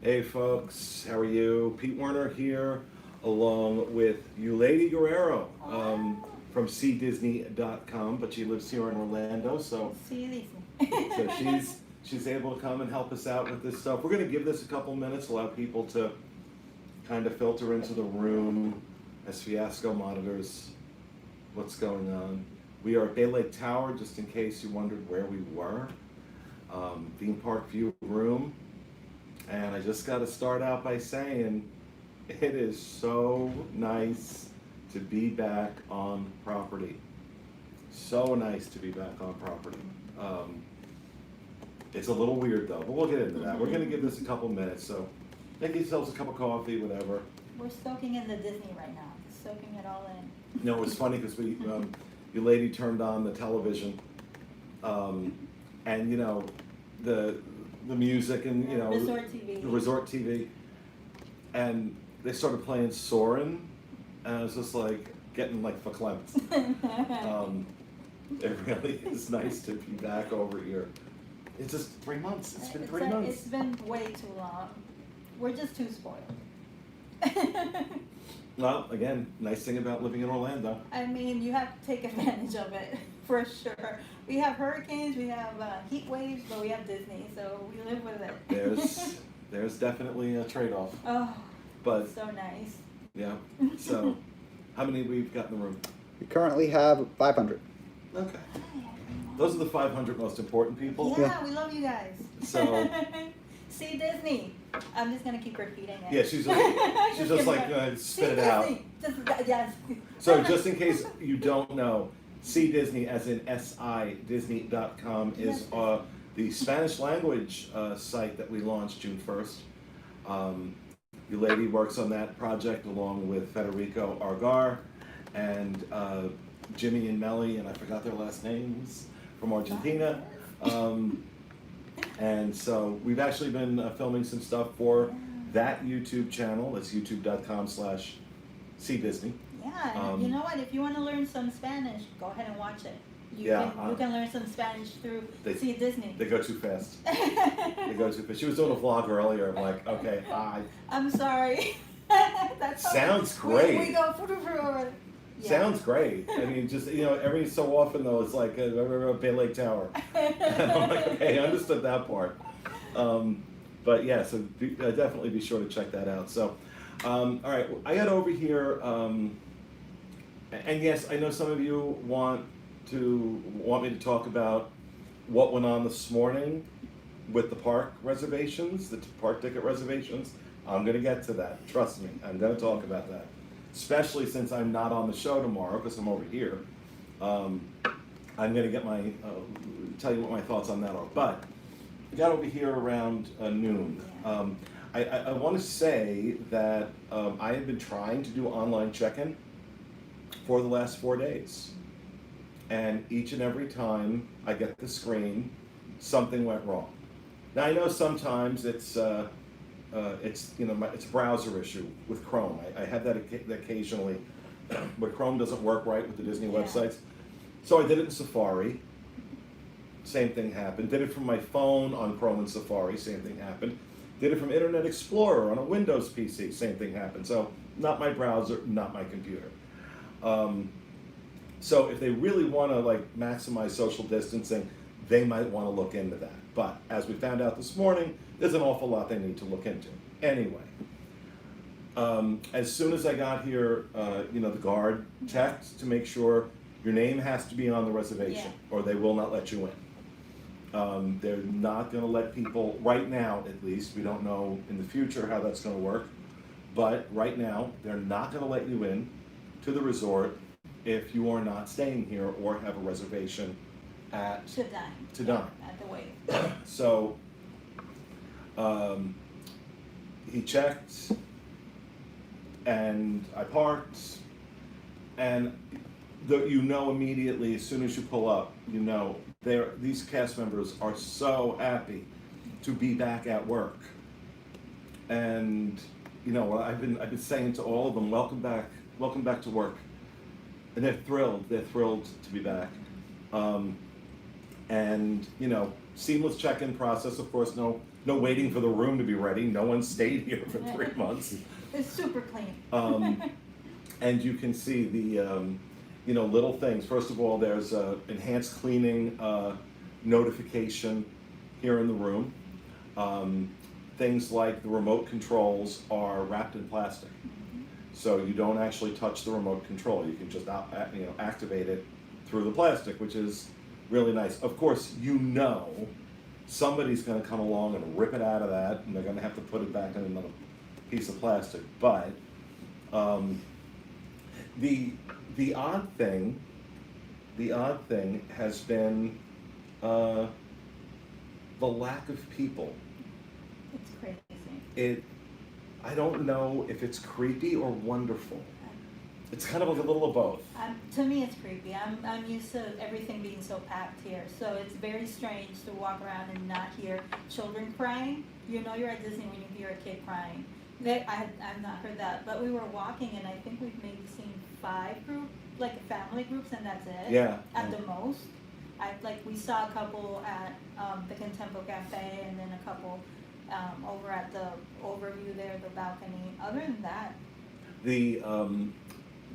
Hey folks, how are you? Pete Werner here, along with Yulady Guerrero from SiDisney.com, but she lives here in Orlando, so she's able to come and help us out with this stuff. We're going to give this a couple minutes, allow people to kind of filter into the room as Fiasco monitors what's going on. We are at Bay Lake Tower, just in case you wondered where we were. Theme Park View Room. And I just got to start out by saying it is so nice to be back on property. So nice to be back on property. It's a little weird though, but we'll get into that. We're going to give this a couple minutes, so make yourselves a cup of coffee, whatever. We're soaking in the Disney right now, just soaking it all in. No, it's funny because your lady turned on the television, and you know, the music and you know the resort TV, and they started playing Soarin', and I was just like getting like verklempt. It really is nice to be back over here. It's just 3 months. It's been 3 months. It's been way too long. We're just too spoiled. Well, again, nice thing about living in Orlando. I mean, you have to take advantage of it for sure. We have hurricanes, we have heat waves, but we have Disney, so we live with it. There's definitely a trade-off. Oh, but so nice. Yeah. So, how many we've got in the room? We currently have 500. Okay. Those are the 500 most important people. Yeah, we love you guys. So. SiDisney. I'm just gonna keep repeating it. Yeah, she's just like spit it out. Yes. So just in case you don't know, SiDisney, as in SiDisney.com, is the Spanish language site that we launched June 1st. Yulady works on that project along with Federico Argar and Jimmy and Melly, and I forgot their last names, from Argentina. And so we've actually been filming some stuff for that YouTube channel. It's youtube.com/SiDisney. Yeah, and you know what? If you want to learn some Spanish, go ahead and watch it. You can learn some Spanish through SiDisney. They go too fast. They go too fast. She was doing a vlog earlier. I'm like, okay, hi. I'm sorry. Sounds great. We go through. Yeah. Sounds great. I mean, just, you know, every so often though, it's like Bay Lake Tower. And I'm like, okay, I understood that part. But yeah, so definitely be sure to check that out. So, all right, I got over here, and yes, I know some of you want me to talk about what went on this morning with the park reservations, the park ticket reservations. I'm going to get to that. Trust me, I'm going to talk about that. Especially since I'm not on the show tomorrow because I'm over here. I'm going to get tell you what my thoughts on that are. But I got over here around noon. I want to say that I have been trying to do online check-in for the last 4 days. And each and every time I get the screen, something went wrong. Now I know sometimes it's a browser issue with Chrome. I have that occasionally, where Chrome doesn't work right with the Disney websites. So I did it in Safari. Same thing happened. Did it from my phone on Chrome and Safari. Same thing happened. Did it from Internet Explorer on a Windows PC. Same thing happened. So not my browser, not my computer. So if they really want to like maximize social distancing, they might want to look into that. But as we found out this morning, there's an awful lot they need to look into. Anyway, as soon as I got here, the guard checked to make sure your name has to be on the reservation or they will not let you in. They're not going to let people, right now at least, we don't know in the future how that's going to work, but right now they're not going to let you in to the resort if you are not staying here or have a reservation to dine. At the wait. So he checked and I parked, and immediately as soon as you pull up, these cast members are so happy to be back at work. And I've been saying to all of them, welcome back to work. And they're thrilled to be back. And seamless check-in process, of course, no no waiting for the room to be ready. No one stayed here for 3 months. It's super clean. And you can see the, little things. First of all, there's enhanced cleaning notification here in the room. Things like the remote controls are wrapped in plastic. So you don't actually touch the remote control. You can just activate it through the plastic, which is really nice. Of course, somebody's going to come along and rip it out of that, and they're going to have to put it back in another piece of plastic. But the odd thing has been the lack of people. It's crazy. I don't know if it's creepy or wonderful. It's kind of like a little of both. To me, it's creepy. I'm used to everything being so packed here, so it's very strange to walk around and not hear children crying. You know you're at Disney when you hear a kid crying. I've not heard that, but we were walking, and I think we've maybe seen 5 family groups, and that's it. Yeah. At the most. We saw a couple at the Contempo Cafe, and then a couple over at the overview there, the balcony. Other than that. The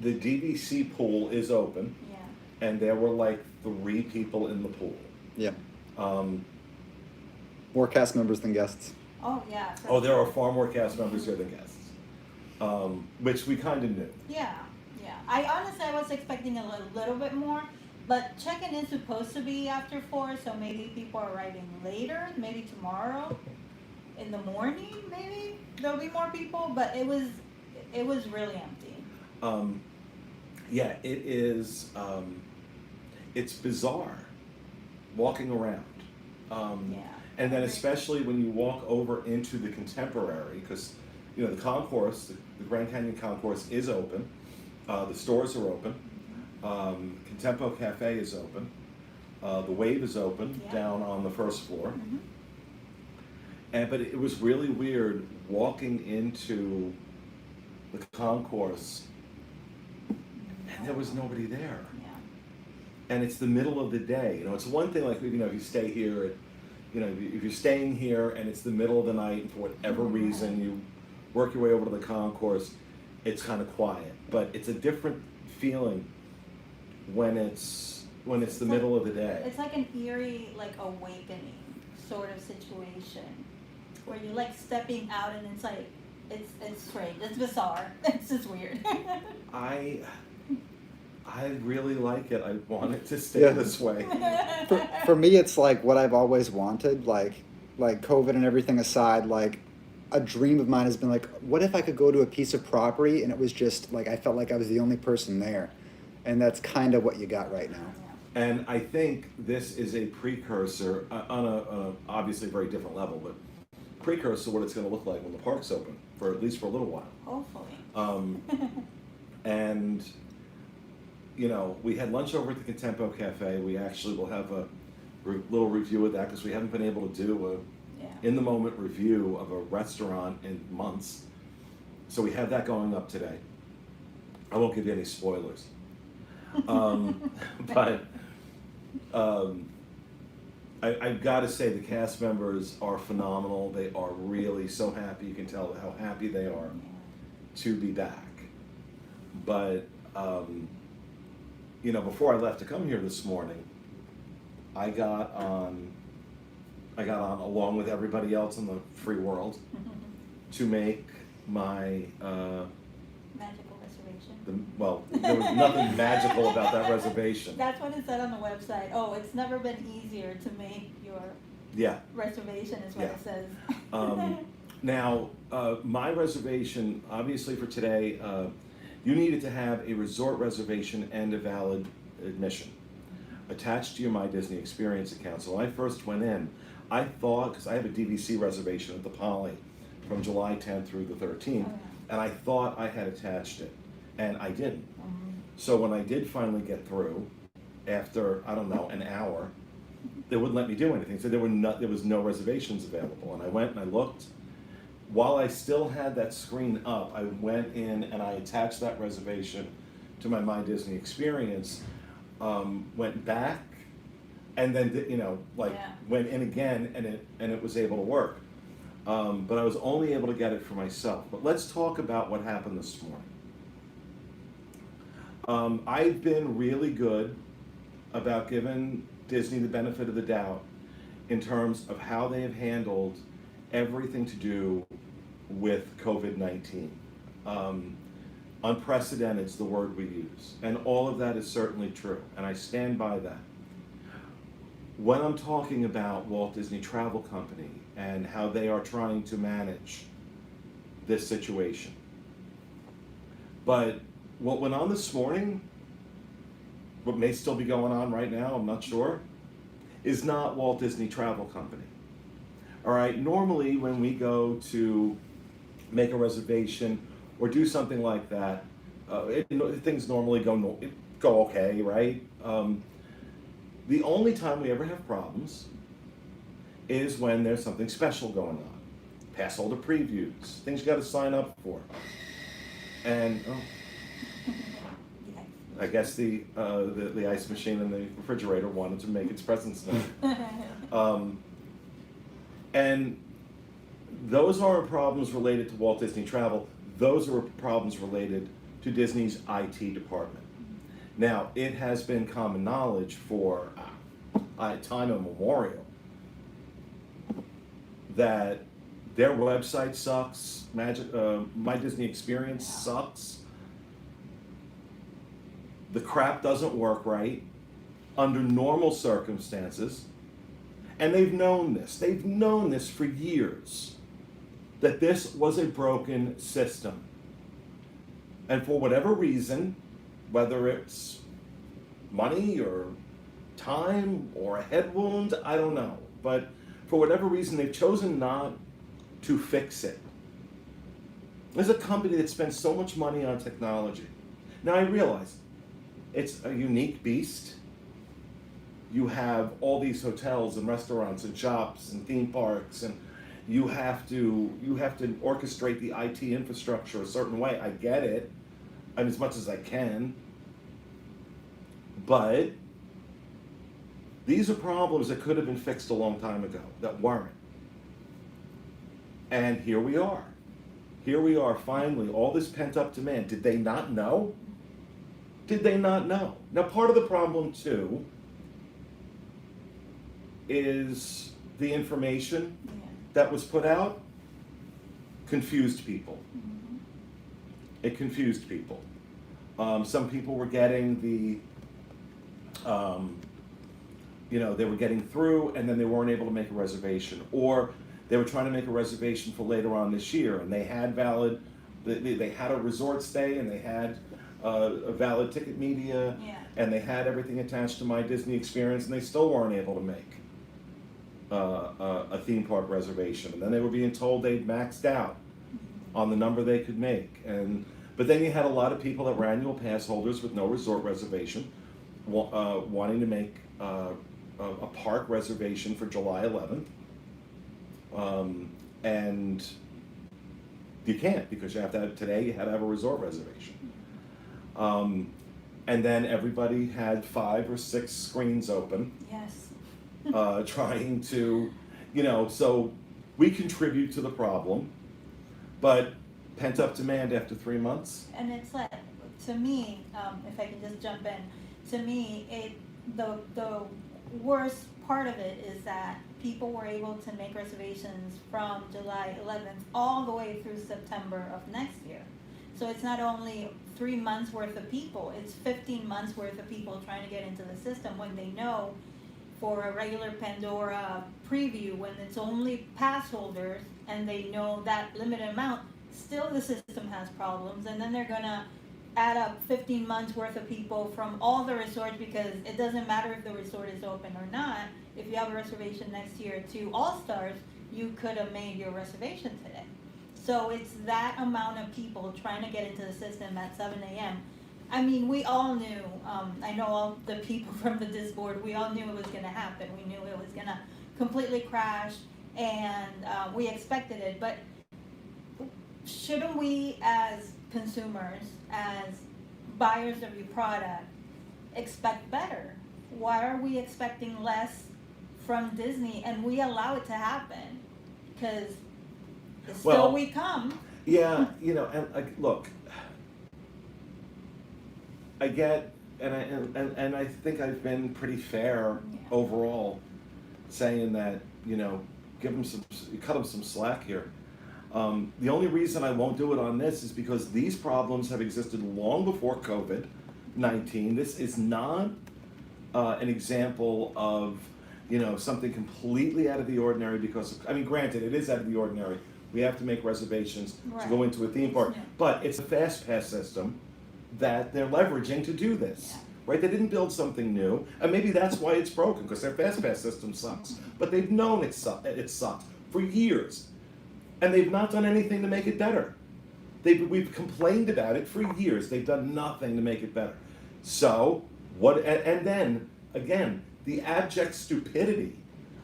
DVC pool is open. Yeah. And there were like 3 people in the pool. Yeah. More cast members than guests. Oh, yeah. There are far more cast members here than guests, which we kind of knew. Yeah. I was expecting a little bit more, but check-in is supposed to be after 4, so maybe people are arriving later, maybe tomorrow in the morning, maybe there'll be more people, but it was really empty. Yeah, it is. It's bizarre walking around. Yeah. And then especially when you walk over into the Contemporary, because the Concourse, the Grand Canyon Concourse is open. The stores are open. Contempo Cafe is open. The Wave is open down on the first floor. Mm-hmm. But it was really weird walking into the Concourse, and there was nobody there. Yeah. And it's the middle of the day. It's one thing like if you stay here, if you're staying here and it's the middle of the night, and for whatever reason you work your way over to the Concourse, it's kind of quiet. But it's a different feeling when it's the middle of the day. It's like an eerie, awakening sort of situation, where you're stepping out, and it's it's strange. It's bizarre. It's just weird. I really like it. I want it to stay this way. For me, it's like what I've always wanted. Like COVID and everything aside, a dream of mine has been what if I could go to a piece of property and it was just I felt like I was the only person there, and that's kind of what you got right now. And I think this is a precursor on a obviously very different level, but precursor to what it's going to look like when the park's open for at least for a little while. Hopefully. And we had lunch over at the Contempo Cafe. We actually will have a little review of that because we haven't been able to do a in-the-moment review of a restaurant in months. So we have that going up today. I won't give you any spoilers. But I've got to say the cast members are phenomenal. They are really so happy. You can tell how happy they are to be back. But before I left to come here this morning, I got on along with everybody else in the free world to make my magical reservation. There was nothing magical about that reservation. That's what it said on the website. Oh, it's never been easier to make your reservation is what it says. Now, my reservation, obviously for today, you needed to have a resort reservation and a valid admission attached to your My Disney Experience account. So when I first went in, I thought, because I have a DVC reservation at the Poly from July 10th through the 13th, and I thought I had attached it, and I didn't. So when I did finally get through, after, I don't know, an hour, they wouldn't let me do anything. So there was no reservations available. And I went and I looked. While I still had that screen up, I went in and I attached that reservation to my Disney Experience, went back, and then went in again, and it was able to work. but I was only able to get it for myself. But let's talk about what happened this morning. I've been really good about giving Disney the benefit of the doubt in terms of how they have handled everything to do with COVID-19. Unprecedented is the word we use, and all of that is certainly true, and I stand by that. When I'm talking about Walt Disney Travel Company and how they are trying to manage this situation, but what went on this morning, what may still be going on right now, I'm not sure, is not Walt Disney Travel Company. All right, normally when we go to make a reservation or do something like that, things normally go okay, right? The only time we ever have problems is when there's something special going on. Pass holder previews, things you got to sign up for. And I guess the ice machine and the refrigerator wanted to make its presence known. And those aren't problems related to Walt Disney Travel. Those are problems related to Disney's IT department. Now, it has been common knowledge for time immemorial that their website sucks, My Disney Experience sucks, the crap doesn't work right under normal circumstances, and they've known this for years, that this was a broken system. And for whatever reason, whether it's money or time or a head wound, I don't know. But for whatever reason, they've chosen not to fix it. There's a company that spends so much money on technology. Now I realize it's a unique beast. You have all these hotels and restaurants and shops and theme parks, and you have to orchestrate the IT infrastructure a certain way. I get it, and as much as I can. But these are problems that could have been fixed a long time ago that weren't. And here we are. Here we are, finally, all this pent-up demand. Did they not know? Did they not know? Now, part of the problem, too, is the information that was put out confused people. Mm-hmm. It confused people. Some people were getting they were getting through, and then they weren't able to make a reservation, or they were trying to make a reservation for later on this year, and they had they had a resort stay, and they had a valid ticket media, and they had everything attached to My Disney Experience, and they still weren't able to make a theme park reservation. And then they were being told they'd maxed out on the number they could make. But then you had a lot of people that were annual pass holders with no resort reservation wanting to make a park reservation for July 11th. And you can't, because you have to have, today you had to have a resort reservation. And then everybody had 5 or 6 screens open. Yes. Trying to, so we contribute to the problem, but pent up demand after 3 months. And it's like, to me, if I can just jump in, to me, the worst part of it is that people were able to make reservations from July 11th all the way through September of next year. So it's not only 3 months worth of people, it's 15 months worth of people trying to get into the system, when they know for a regular Pandora preview, when it's only pass holders and they know that limited amount, still the system has problems, and then they're gonna add up 15 months worth of people from all the resorts, because it doesn't matter if the resort is open or not. If you have a reservation next year to All Stars, you could have made your reservation today. So it's that amount of people trying to get into the system at 7 a.m. I mean, we all knew, I know all the people from the Dis board, we all knew it was gonna happen. We knew it was gonna completely crash, and we expected it. But shouldn't we, as consumers, as buyers of your product, expect better? Why are we expecting less from Disney and we allow it to happen? Because It's Well, still we come. Yeah, and look, I get, and I think I've been pretty fair Yeah. overall, saying that cut them some slack here. The only reason I won't do it on this is because these problems have existed long before COVID-19. This is not an example of something completely out of the ordinary because granted, it is out of the ordinary. We have to make reservations to go Right. into a theme park, Yeah. but it's a fast pass system that they're leveraging to do this. Yeah. Right? They didn't build something new, and maybe that's why it's broken, because their fast pass system sucks. But they've known it sucked for years, and they've not done anything to make it better. We've complained about it for years. They've done nothing to make it better. So what? And then again, the abject stupidity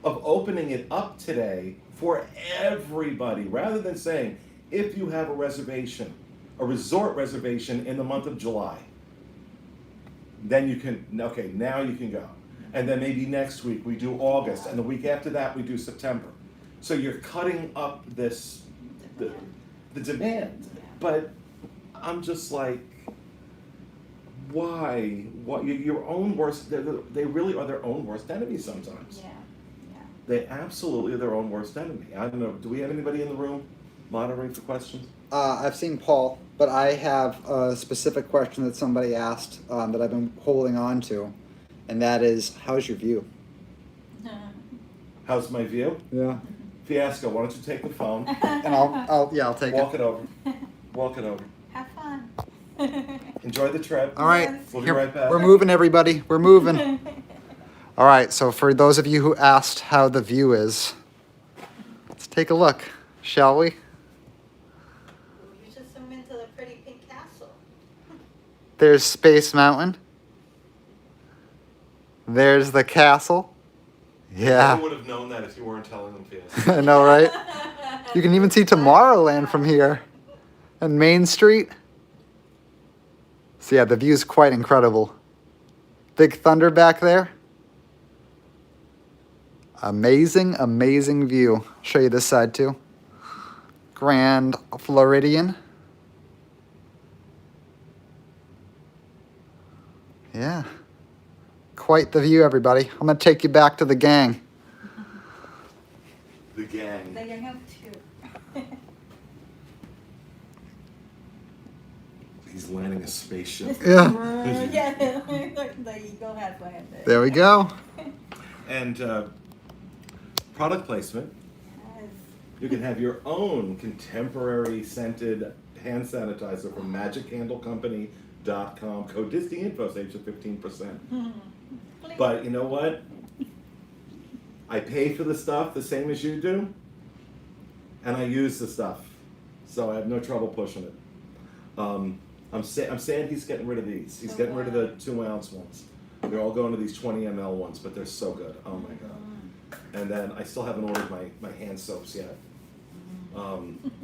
of opening it up today for everybody, rather than saying, if you have a reservation, a resort reservation in the month of July, then now you can go. And then maybe next week we do August, and the week after that we do September. So you're cutting up the demand. Yeah. But I'm just like, why? What? Your own worst, they really are their own worst enemy sometimes. Yeah. They absolutely are their own worst enemy. I don't know, do we have anybody in the room monitoring for questions? I've seen Paul, but I have a specific question that somebody asked that I've been holding on to, and that is, how's your view? How's my view? Yeah. Fiasco, why don't you take the phone, And I'll take walk it. it over, walk it over. Have fun. Enjoy the trip. All right. Yes. We'll be Here- right back. We're moving, everybody. We're moving. All right. So for those of you who asked how the view is, let's take a look, shall we? You should zoom into the pretty pink castle. There's Space Mountain. There's the castle. I Yeah. would have known that if you weren't telling them, Fiasco. I know, right? You can even see Tomorrowland from here. And Main Street. So yeah, the view's quite incredible. Big Thunder back there. Amazing, amazing view. I'll show you this side too. Grand Floridian. Yeah. Quite the view, everybody. I'm going to take you back to the gang. The gang. They can have two. He's landing a spaceship. Yeah. Yeah, the eagle has landed. There we go. And product placement. Yes. You can have your own contemporary scented hand sanitizer from MagicCandleCompany.com. Code DisneyInfo saves you 15%. But you know what? I pay for the stuff the same as you do, and I use the stuff, so I have no trouble pushing it. I'm saying he's getting rid of these. He's getting rid of the 2-ounce ones. They're all going to these 20 ml ones, but they're so good. Oh my god! And then I still haven't ordered my hand soaps yet.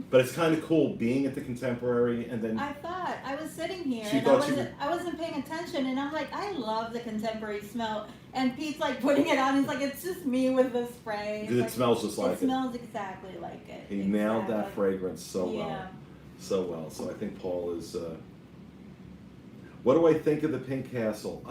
But it's kind of cool being at the Contemporary, and then I thought I was sitting here She and thought you I wasn't paying attention, and I'm like, I love the Contemporary smell. And Pete's like putting it on. He's like, it's just me with the spray. It's it like, smells just like it smells exactly like it. He nailed that Exactly. fragrance so Yeah. well. So well. So I think Paul is. What do I think of the Pink Castle?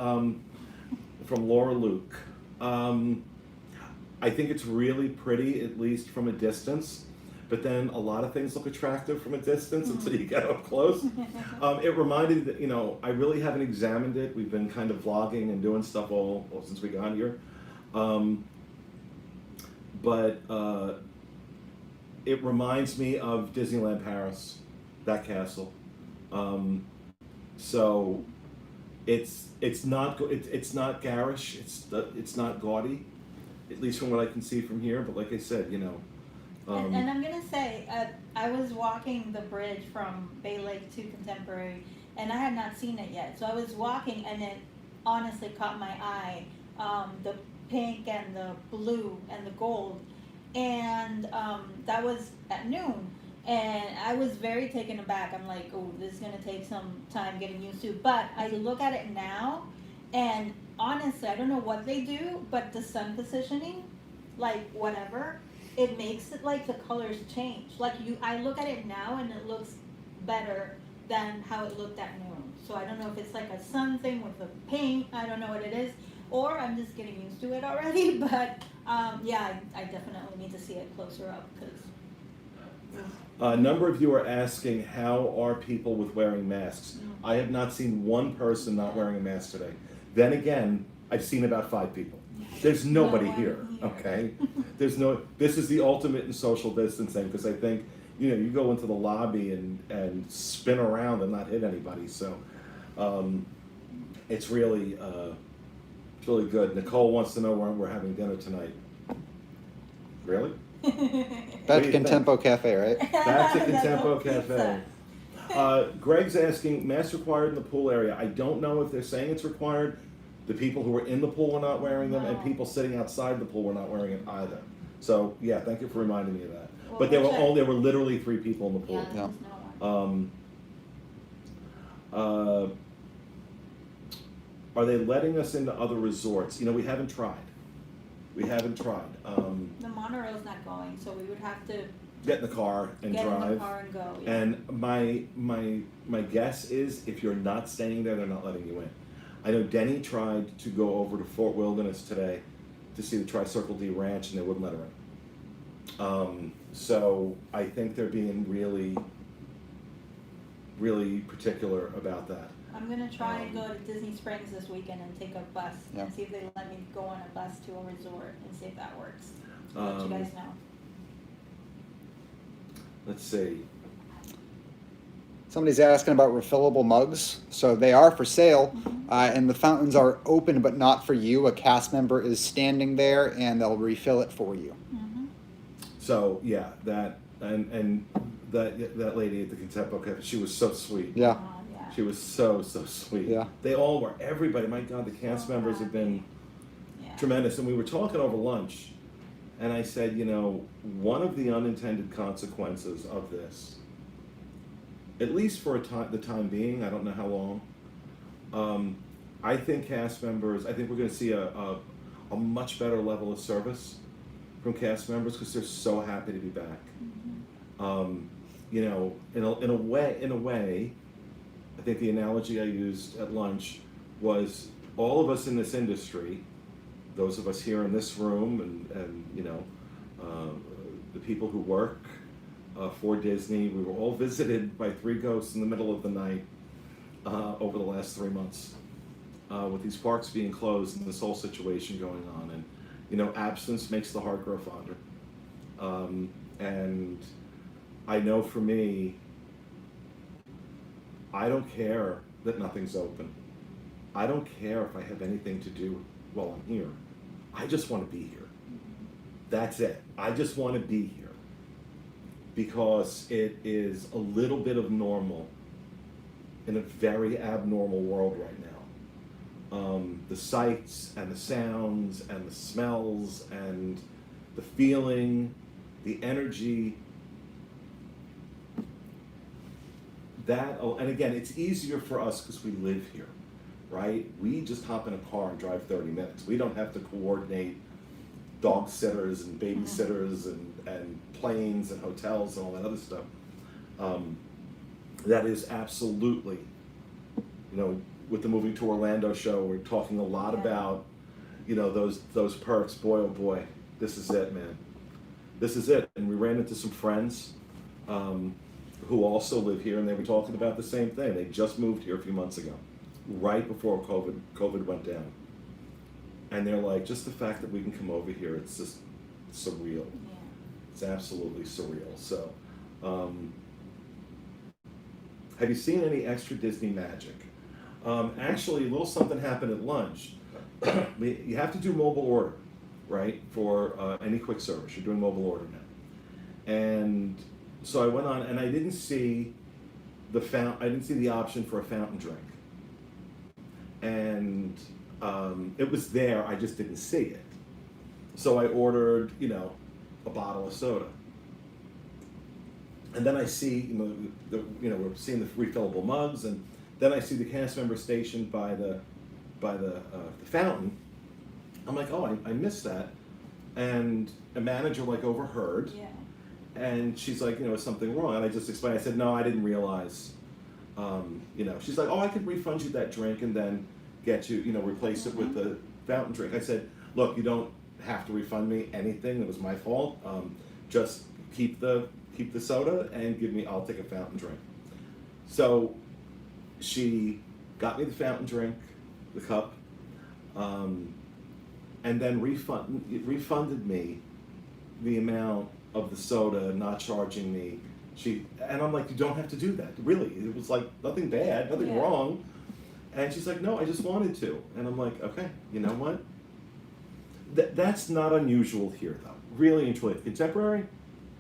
From Laura Luke. I think it's really pretty, at least from a distance. But then a lot of things look attractive from a distance until you get up close. It reminded that, I really haven't examined it. We've been kind of vlogging and doing stuff all since we got here. But it reminds me of Disneyland Paris, that castle. So it's not garish. It's not gaudy, at least from what I can see from here. But like I said, And I'm gonna say, I was walking the bridge from Bay Lake to Contemporary, and I had not seen it yet. So I was walking, and it honestly caught my eye, the pink and the blue and the gold, and that was at noon. And I was very taken aback. I'm like, oh, this is gonna take some time getting used to. But I look at it now, and honestly, I don't know what they do, but the sun positioning, like whatever, it makes it like the colors change. Like I look at it now and it looks better than how it looked at noon. So I don't know if it's like a sun thing with the paint, I don't know what it is, or I'm just getting used to it already, but, yeah, I definitely need to see it closer up, because. A number of you are asking, how are people with wearing masks? I have not seen one person not wearing a mask today. Then again, I've seen about 5 people. There's nobody No one here, here. okay? This is the ultimate in social distancing, because I think, you know, you go into the lobby and spin around and not hit anybody, so it's really good. Nicole wants to know when we're having dinner tonight. Really? That's do you Contempo Cafe, right? That's at Contempo Pizza. Cafe. Greg's asking, mask required in the pool area. I don't know if they're saying it's required. The people who were in the pool were not wearing them, and No. people sitting outside the pool were not wearing it either. So, yeah, thank you for reminding me of that. Well, But there we'll check. were literally 3 people in the pool. Yeah, Yeah. there's no one. Are they letting us into other resorts? You know, we haven't tried. The monorail's not going, so we would have to Get in the car and get in the drive. car and go, yeah. And my guess is, if you're not staying there, they're not letting you in. I know Denny tried to go over to Fort Wilderness today to see the Tri-Circle D Ranch, and they wouldn't let her in. So I think they're being really, really particular about that. I'm gonna try and go to Disney Springs this weekend and take a bus Yeah. and see if they let me go on a bus to a resort and see if that works. I'll let you guys know. Let's see. Somebody's asking about refillable mugs. So they are for sale, and the fountains are open but not for you. A cast member is standing there, and they'll refill it for you. Mm-hmm. So yeah, that and that lady at the Contempo Cafe, she was so sweet. Yeah, Yeah. She was so sweet. Yeah. They all were. Everybody. My God, the cast members have been Yeah. tremendous. And we were talking over lunch, and I said, you know, one of the unintended consequences of this, at least for the time being, I don't know how long, I think cast members, I think we're going to see a much better level of service from cast members, because they're so happy to be back. You know, in a way, I think the analogy I used at lunch was, all of us in this industry, those of us here in this room, and you know, the people who work for Disney, we were all visited by 3 ghosts in the middle of the night over the last 3 months, with these parks being closed and this whole situation going on. And you know, absence makes the heart grow fonder. And I know for me, I don't care that nothing's open. I don't care if I have anything to do while I'm here. I just want to be here. That's it. I just want to be here. Because it is a little bit of normal in a very abnormal world right now. The sights and the sounds and the smells and the feeling, the energy, that, and again, it's easier for us because we live here, right? We just hop in a car and drive 30 minutes. We don't have to coordinate dog sitters and babysitters and planes and hotels and all that other stuff. That is absolutely, you know, with the Moving to Orlando show, we're talking a lot about, you know, those perks. Boy, oh boy, this is it, man. This is it. And we ran into some friends who also live here, and they were talking about the same thing. They just moved here a few months ago, right before COVID went down. And they're like, just the fact that we can come over here, it's just surreal. Yeah. It's absolutely surreal. So, have you seen any extra Disney magic? Actually, a little something happened at lunch. You have to do mobile order, right? For any quick service, you're doing mobile order now. And so I went on, and I didn't see the option for a fountain drink. And it was there, I just didn't see it. So I ordered, you know, a bottle of soda. And then I see, we're seeing the refillable mugs, and then I see the cast member stationed by the fountain. I'm like, oh, I missed that. and a manager like overheard, Yeah. and she's like, is something wrong? And I just explained. I said, no, I didn't realize. She's like, oh, I could refund you that drink and then get you, replace it with the fountain drink. I said, look, you don't have to refund me anything. It was my fault. Just keep the soda and I'll take a fountain drink. So she got me the fountain drink, the cup, and then refunded me the amount of the soda, not charging me. And I'm like, you don't have to do that. Really, it was like nothing bad, nothing wrong. And she's like, no, I just wanted to. And I'm like, okay, you know what? That's not unusual here, though. Really and truly, contemporary,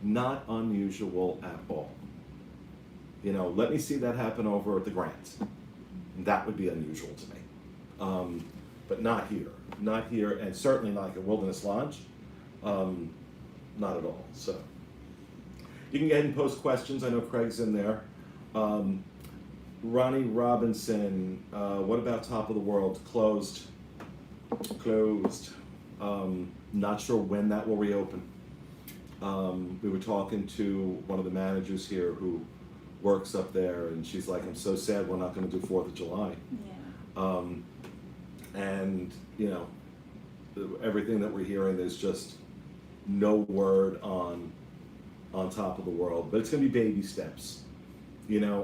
not unusual at all. Let me see that happen over at the Grant. That would be unusual to me. But not here. Not here, and certainly not like a Wilderness Lodge. Not at all. So you can get ahead and post questions. I know Craig's in there. Ronnie Robinson, what about Top of the World? Closed. Not sure when that will reopen. We were talking to one of the managers here who works up there, and she's like, I'm so sad we're not going to do 4th of July. Yeah. And, everything that we're hearing, there's just no word on Top of the World, but it's going to be baby steps.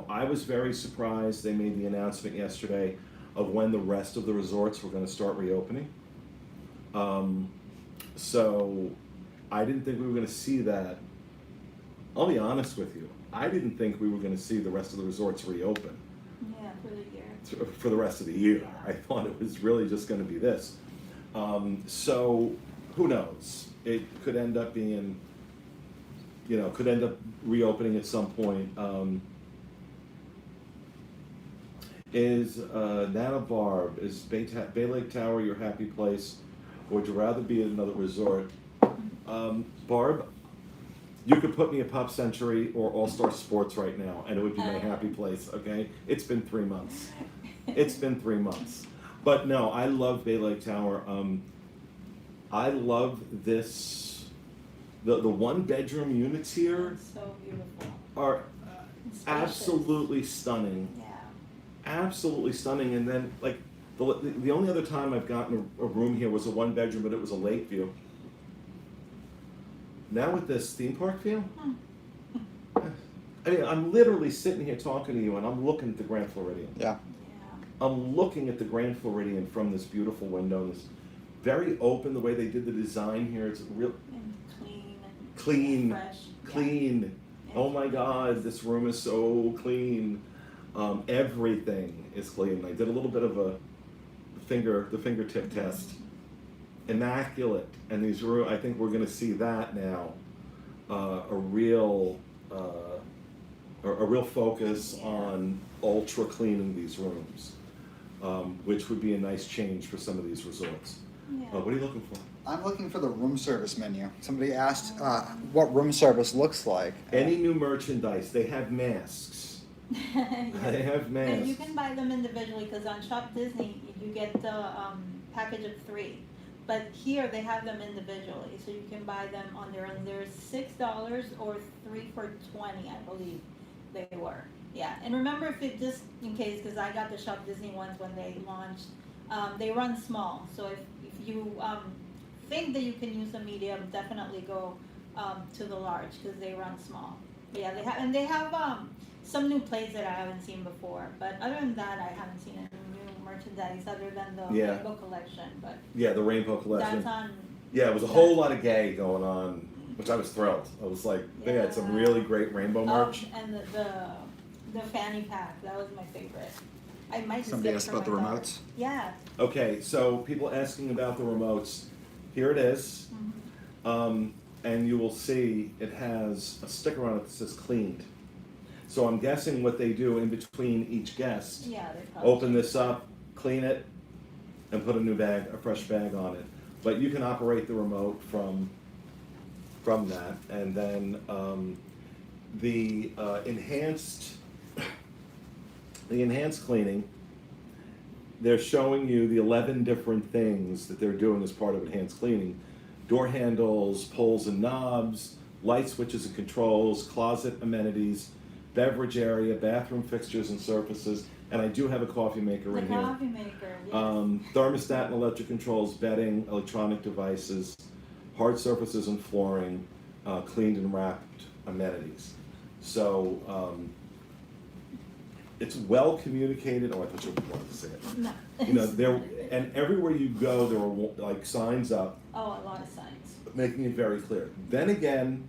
I was very surprised they made the announcement yesterday of when the rest of the resorts were going to start reopening. So I didn't think we were going to see that. I'll be honest with you. I didn't think we were going to see the rest of the resorts reopen. Yeah, for the year. For the rest of the year. I thought it was really just going to be this. So who knows? It could end up being, could end up reopening at some point. Is Nana Barb, is Bay Lake Tower your happy place, or would you rather be at another resort? Barb, you could put me at Pop Century or All Star Sports right now, and it would be my happy place, okay? It's been 3 months. It's been 3 months. But no, I love Bay Lake Tower. I love this, the 1-bedroom units here It's so beautiful. are Spacious. absolutely stunning. Yeah. Absolutely stunning. And then, like, the only other time I've gotten a room here was a 1-bedroom, but it was a lake view. Now with this theme park view, I mean, I'm literally sitting here talking to you, and I'm looking at the Grand Floridian. Yeah. I'm looking at the Grand Floridian from this beautiful window. It's very open, the way they did the design here. It's real And clean. clean, Fresh. clean. Yeah. Oh my God, this room is so clean. Everything is clean. I did a little bit of the fingertip test. Immaculate. And these room, I think we're going to see that now. A real focus on ultra cleaning these rooms, which would be a nice change for some of these resorts. Yeah. What are you looking for? I'm looking for the room service menu. Somebody asked what room service looks like. Any new merchandise? They have masks. Yeah. They have masks. And you can buy them individually, because on Shop Disney you get the package of 3, but here they have them individually, so you can buy them on their own. They're $6 or 3 for $20, I believe they were. Yeah, and remember, if it just in case, because I got the Shop Disney ones when they launched, they run small. So if you think that you can use a medium, definitely go to the large, because they run small. But yeah, they have some new plays that I haven't seen before. But other than that, I haven't seen any new merchandise other than the Rainbow Collection. But yeah, the Rainbow Collection. that's on. Yeah, it was a whole lot of gay going on, which I was thrilled. I was like, they had some really great rainbow merch. And the fanny pack, that was my favorite. I might just Somebody get it asked for about the my daughter. remotes. Yeah. Okay, so people asking about the remotes. Here it is. And you will see it has a sticker on it that says cleaned. So I'm guessing what they do in between each guest, Yeah, they probably open this up, clean it, and put a fresh bag on it. But you can operate the remote from that, and then the enhanced cleaning. They're showing you the 11 different things that they're doing as part of enhanced cleaning. door handles, pulls and knobs, light switches and controls, closet amenities, beverage area, bathroom fixtures and surfaces, and I do have a coffee maker The in here. coffee maker, yes. Thermostat and electric controls, bedding, electronic devices, hard surfaces and flooring, cleaned and wrapped amenities. So it's well communicated. Oh, I thought you wanted to say it. No. You know, there, and everywhere you go, there are like signs up Oh, a lot of signs. making it very clear. Then again,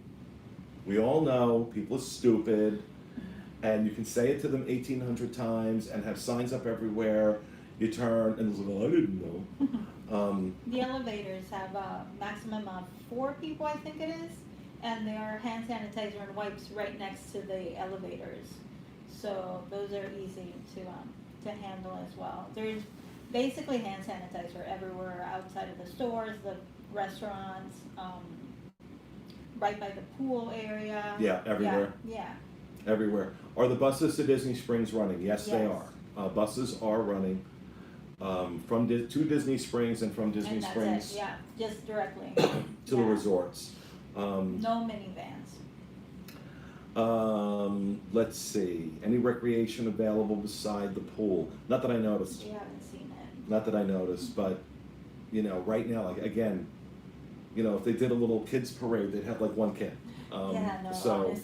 we all know people are stupid, and you can say it to them 1,800 times and have signs up everywhere. You turn and it's like, oh, I didn't know. The elevators have a maximum of 4 people, I think it is, and there are hand sanitizer and wipes right next to the elevators. So those are easy to handle as well. There's basically hand sanitizer everywhere outside of the stores, the restaurants, right by the pool area. Yeah, everywhere. Yeah. Everywhere. Are the buses to Disney Springs running? Yes, they Yes. are. Buses are running to Disney Springs and from Disney And that's Springs it, yeah, just directly. to the Yeah. resorts. No minivans. Let's see. Any recreation available beside the pool? Not that I noticed. We haven't seen it. Not that I noticed, but you know, right now, like again, you know, if they did a little kids parade, they'd have like one kid. Yeah, no, So,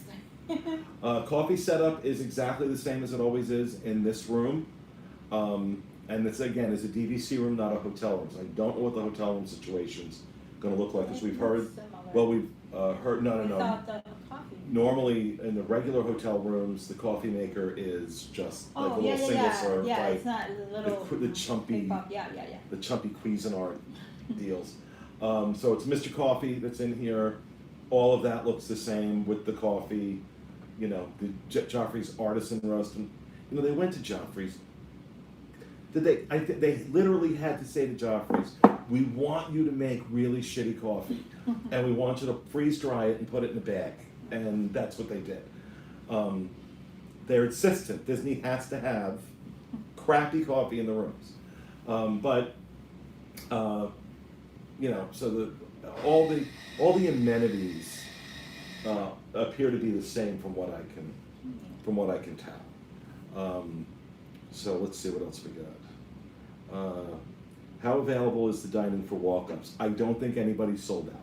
honestly. coffee setup is exactly the same as it always is in this room. And this again is a DVC room, not a hotel room. So I don't know what the hotel room situation's going to look like, because we've heard. Similar. Well, we've heard. No. We thought the coffee. Normally, in the regular hotel rooms, the coffee maker is just like a Oh, little yeah, single yeah, serve, yeah, like it's not the little. the chumpy, big cup. Yeah. the chumpy Cuisinart deals. So it's Mr. Coffee that's in here. All of that looks the same with the coffee. You know, the Joffrey's Artisan Roast. And, you know, they went to Joffrey's. Did they? I think they literally had to say to Joffrey's, "We want you to make really shitty coffee, and we want you to freeze dry it and put it in a bag." And that's what they did. They're insistent. Disney has to have crappy coffee in the rooms, but you know, so all the amenities appear to be the same from what I can tell. So let's see what else we got. How available is the dining for walk-ups? I don't think anybody's sold out.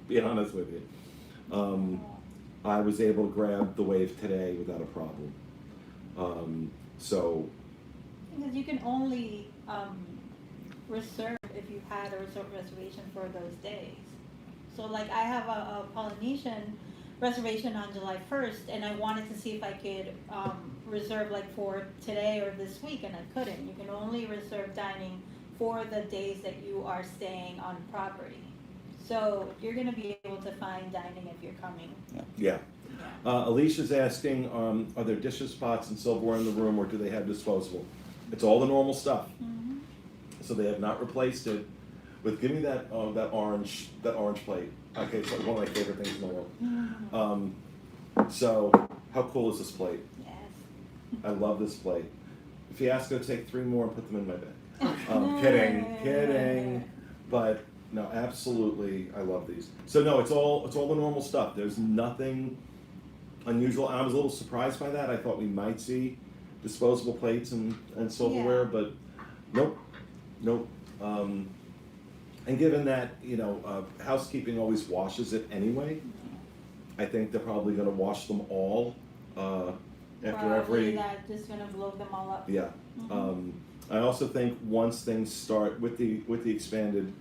Be honest with you. I was able to grab the Wave today without a problem. So Because you can only reserve if you had a reservation for those days. So like I have a Polynesian reservation on July 1st, and I wanted to see if I could reserve like for today or this week, and I couldn't. You can only reserve dining for the days that you are staying on property. So you're gonna be able to find dining if you're coming. yeah. Alicia's asking, are there dishes, pots, and silverware in the room, or do they have disposable? It's all the normal stuff. Mm-hmm. So they have not replaced it with. Give me that orange plate. Okay, it's like one of my favorite things in the world. Mm-hmm. So how cool is this plate? Yes. I love this plate. Fiasco, take 3 more and put them in my bag. Kidding. But no, absolutely, I love these. So no, it's all the normal stuff. There's nothing unusual. I was a little surprised by that. I thought we might see disposable plates and silverware, Yeah. but nope. And given that, you know, housekeeping always washes it anyway, I think they're probably going to wash them all after Probably every. that just gonna blow them all up. Yeah. I also think once things start with the expanded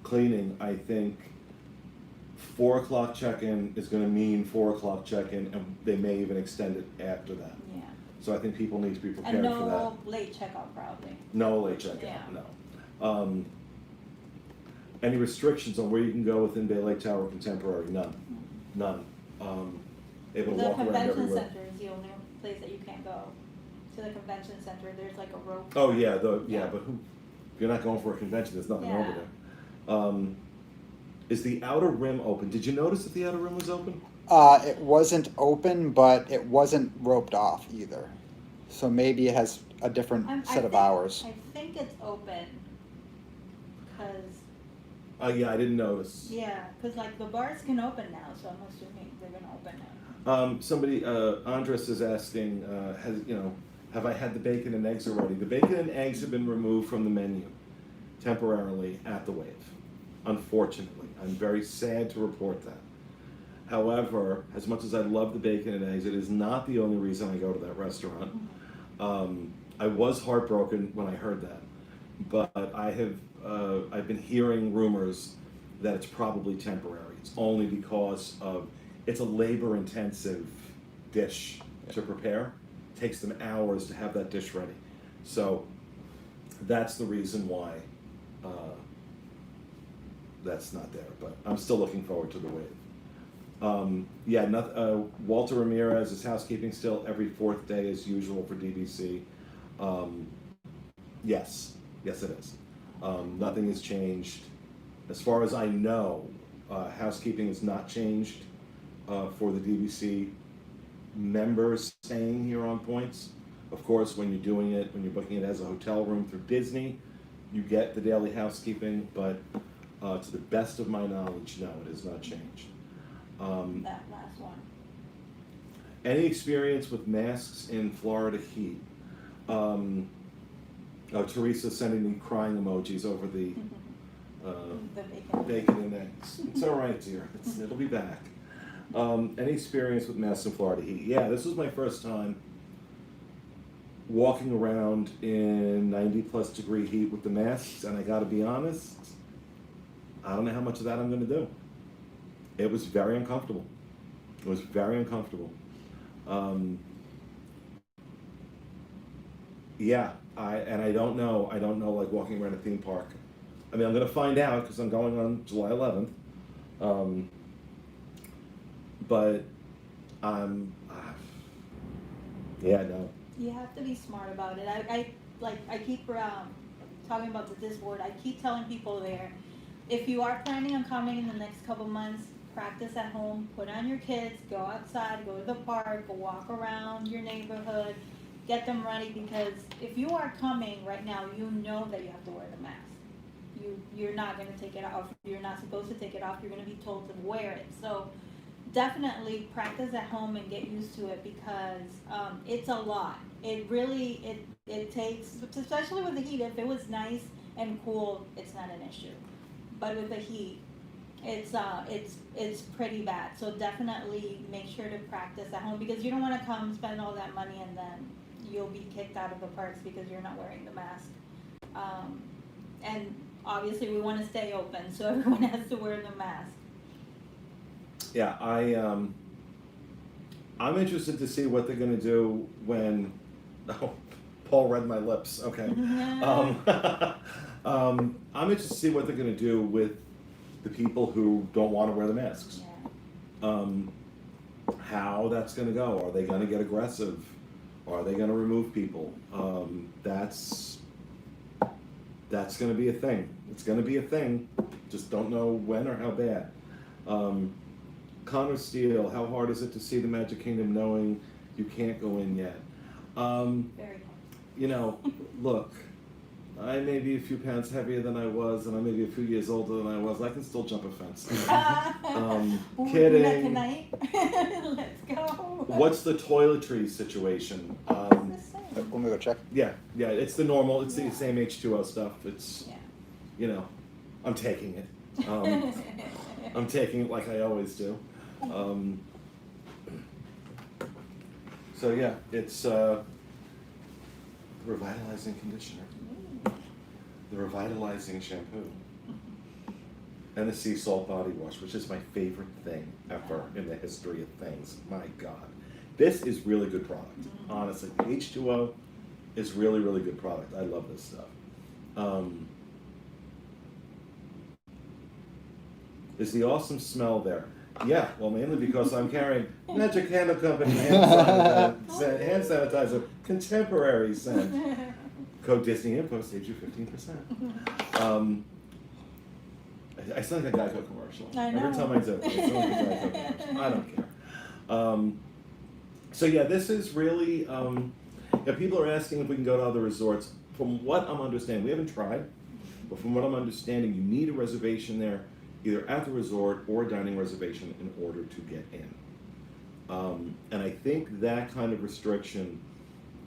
cleaning, I think 4 o'clock check-in is going to mean 4 o'clock check-in, and they may even extend it after that. Yeah. So I think people need to be prepared And for that. no late checkout probably. No late checkout. Yeah. No. Any restrictions on where you can go within Bay Lake Tower Contemporary? None. Able to The walk around convention everywhere. center is the only place that you can't go. To the convention center, there's like a rope. Oh yeah, but who? If you're not going for a convention, there's nothing Yeah. over there. Is the outer rim open? Did you notice that the outer rim was open? It wasn't open, but it wasn't roped off either. So maybe it has a different set of hours. I think it's open, because Yeah, I didn't notice. Yeah, because like the bars can open now, so I'm assuming they're gonna open now. Somebody, Andres is asking, have I had the bacon and eggs already? The bacon and eggs have been removed from the menu temporarily at the Wave. Unfortunately, I'm very sad to report that. However, as much as I love the bacon and eggs, it is not the only reason I go to that restaurant. I was heartbroken when I heard that, but I've been hearing rumors that it's probably temporary. It's only because it's a labor-intensive dish to prepare. It takes them hours to have that dish ready. So that's the reason why that's not there. But I'm still looking forward to the Wave. Walter Ramirez is housekeeping still every fourth day as usual for DBC. Yes, it is. Nothing has changed. As far as I know, housekeeping has not changed for the DVC members staying here on points. Of course, when you're booking it as a hotel room through Disney, you get the daily housekeeping, but to the best of my knowledge, no, it has not changed. That last one. Any experience with masks in Florida heat? Teresa sending me crying emojis over the bacon and eggs. It's all right, dear. It'll be back. Any experience with masks in Florida heat? Yeah, this was my first time walking around in 90+ degree heat with the masks, and I gotta be honest, I don't know how much of that I'm gonna do. It was very uncomfortable. It was very uncomfortable. I don't know like walking around a theme park. I mean, I'm gonna find out because I'm going on July 11th. But no. You have to be smart about it. I keep talking about this board. I keep telling people there, if you are planning on coming in the next couple months, practice at home, put on your kids, go outside, go to the park, go walk around your neighborhood, get them ready, because if you are coming right now, you know that you have to wear the mask. You're not going to take it off. You're not supposed to take it off. You're going to be told to wear it. So definitely practice at home and get used to it, because it's a lot. It really, it takes, especially with the heat. If it was nice and cool, it's not an issue. But with the heat, it's pretty bad. So definitely make sure to practice at home, because you don't want to come spend all that money and then you'll be kicked out of the parks because you're not wearing the mask. And obviously we want to stay open, so everyone has to wear the mask. Yeah, I'm interested to see what they're gonna do when. Oh, Paul read my lips. Okay. I'm interested to see what they're gonna do with the people who don't want to wear the masks. Yeah. How that's gonna go? Are they gonna get aggressive? Are they gonna remove people? That's gonna be a thing. It's gonna be a thing. Just don't know when or how bad. Connor Steele, how hard is it to see the Magic Kingdom knowing you can't go in yet? Very hard. Look, I may be a few pounds heavier than I was, and I may be a few years older than I was. I can still jump a fence. We'll Kidding. do that tonight. Let's go. What's the toiletry situation? It's the same. Want me to go check? Yeah, it's the normal. It's the same H2O stuff. It's, Yeah. I'm taking it. I'm taking it like I always do. So yeah, it's revitalizing conditioner, the revitalizing shampoo, and the sea salt body wash, which is my favorite thing ever in the history of things. My God, this is really good product. Honestly, the H2O is really, really good product. I love this stuff. Is the awesome smell there? Yeah, well, mainly because I'm carrying Magic Candle Company hand sanitizer, contemporary scent. Code Disney Info saves you 15%. I sound like a Geico commercial. I know. Every time I do it, I sound like a Geico commercial. I don't care. So yeah, this is really, people are asking if we can go to other resorts. From what I'm understanding, we haven't tried, but from what I'm understanding, you need a reservation there, either at the resort or a dining reservation in order to get in. And I think that kind of restriction,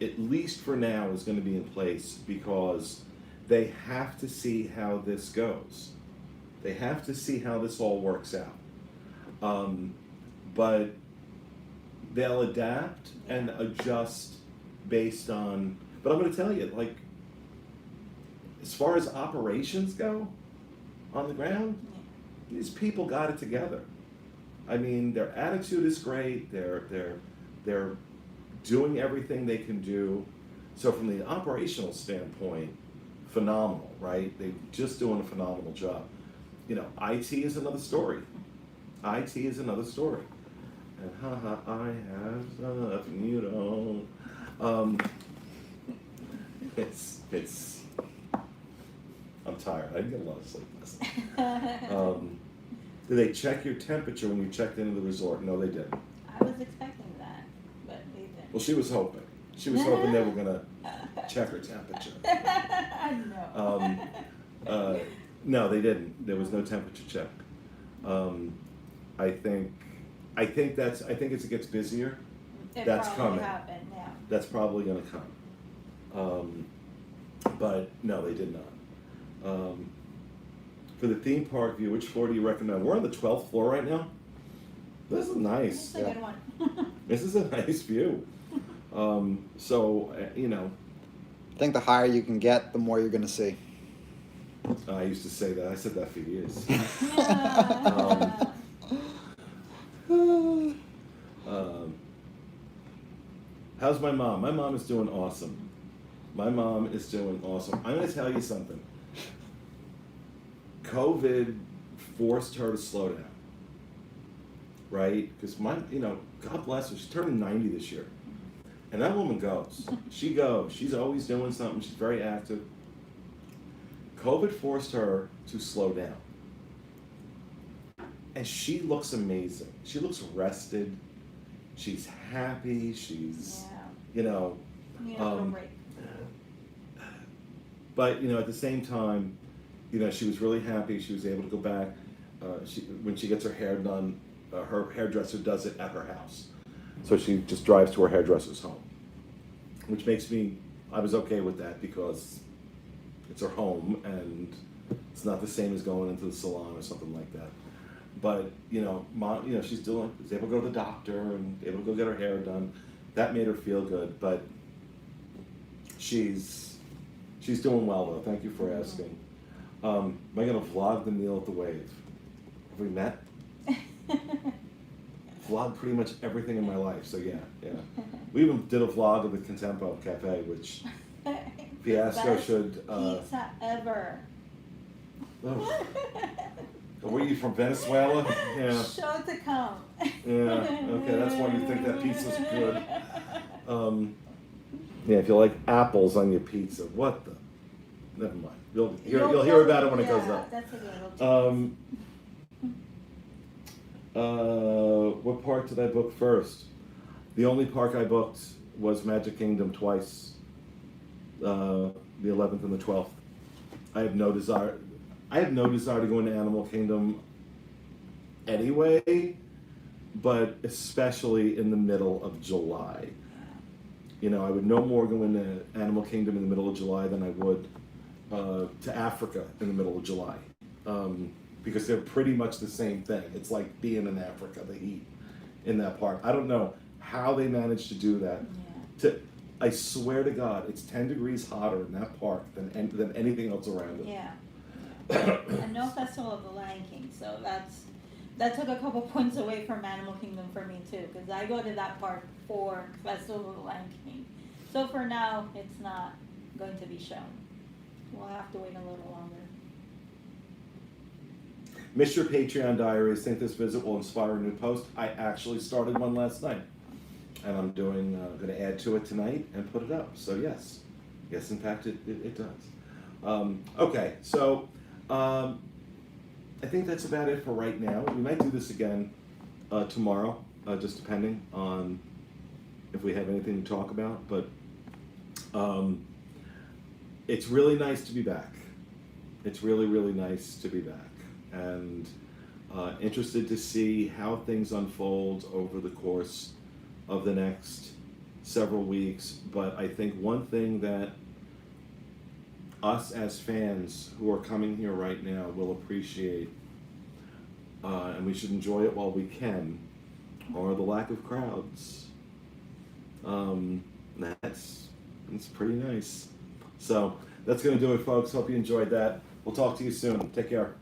at least for now, is going to be in place because they have to see how this goes. They have to see how this all works out. But they'll adapt and adjust based on, but I'm going to tell you, like, as far as operations go on the ground, these people got it together. I mean, their attitude is great. They're doing everything they can do. So from the operational standpoint, phenomenal, right? They're just doing a phenomenal job. You know, IT is another story. IT is another story. And haha, I have something you don't. It's. I'm tired. I didn't get a lot of sleep last night. Did they check your temperature when you checked into the resort? No, they didn't. I was expecting that, but they didn't. Well, she was hoping. She was hoping they were gonna check her temperature. No. No, they didn't. There was no temperature check. I think as it gets busier, that's coming. Happened, yeah. That's probably gonna come. But no, they did not. For the theme park view, which floor do you recommend? We're on the 12th floor right now. This is nice. That's a good one. This is a nice view. So, you know. I think the higher you can get, the more you're going to see. I used to say that. I said that for years. How's my mom? My mom is doing awesome. My mom is doing awesome. I'm going to tell you something. COVID forced her to slow down, right? Because God bless her, she's turning 90 this year. And that woman goes. She goes. She's always doing something. She's very active. COVID forced her to slow down. And she looks amazing. She looks rested. She's happy. She's, break. But, at the same time, she was really happy. She was able to go back. When she gets her hair done, her hairdresser does it at her house. So she just drives to her hairdresser's home, which makes I was okay with that because it's her home and it's not the same as going into the salon or something like that. But, Mom, she's able to go to the doctor and able to go get her hair done. That made her feel good, but she's doing well though. Thank you for asking. Am I going to vlog the meal at the Wave? Have we met? Vlog pretty much everything in my life, so yeah. We even did a vlog of the Contempo Cafe, which Fiasco should... pizza ever. Oh. Were you from Venezuela? Yeah. Show to come. Yeah, okay, that's why you think that pizza's good. Yeah, if you like apples on your pizza, what the... Never mind. You'll hear about it when it goes up. That's a little what park did I book first? The only park I booked was Magic Kingdom twice. The 11th and the 12th. I have no desire to go into Animal Kingdom anyway, but especially in the middle of July. I would no more go into Animal Kingdom in the middle of July than I would to Africa in the middle of July. Because they're pretty much the same thing. It's like being in Africa, the heat in that park. I don't know how they managed to do that. Yeah. I swear to God, it's 10 degrees hotter in that park than anything else around it. Yeah. And no Festival of the Lion King, so that took a couple points away from Animal Kingdom for me too, because I go to that park for Festival of the Lion King. So for now, it's not going to be shown. We'll have to wait a little longer. Miss your Patreon diaries. Think this visit will inspire a new post? I actually started one last night, and I'm going to add to it tonight and put it up. So yes, in fact, it does. Okay, so I think that's about it for right now. We might do this again tomorrow, just depending on if we have anything to talk about. But it's really nice to be back. it's really, really nice to be back, and interested to see how things unfold over the course of the next several weeks. But I think one thing that us as fans who are coming here right now will appreciate, and we should enjoy it while we can, are the lack of crowds. That's pretty nice. So that's going to do it, folks. Hope you enjoyed that. We'll talk to you soon. Take care.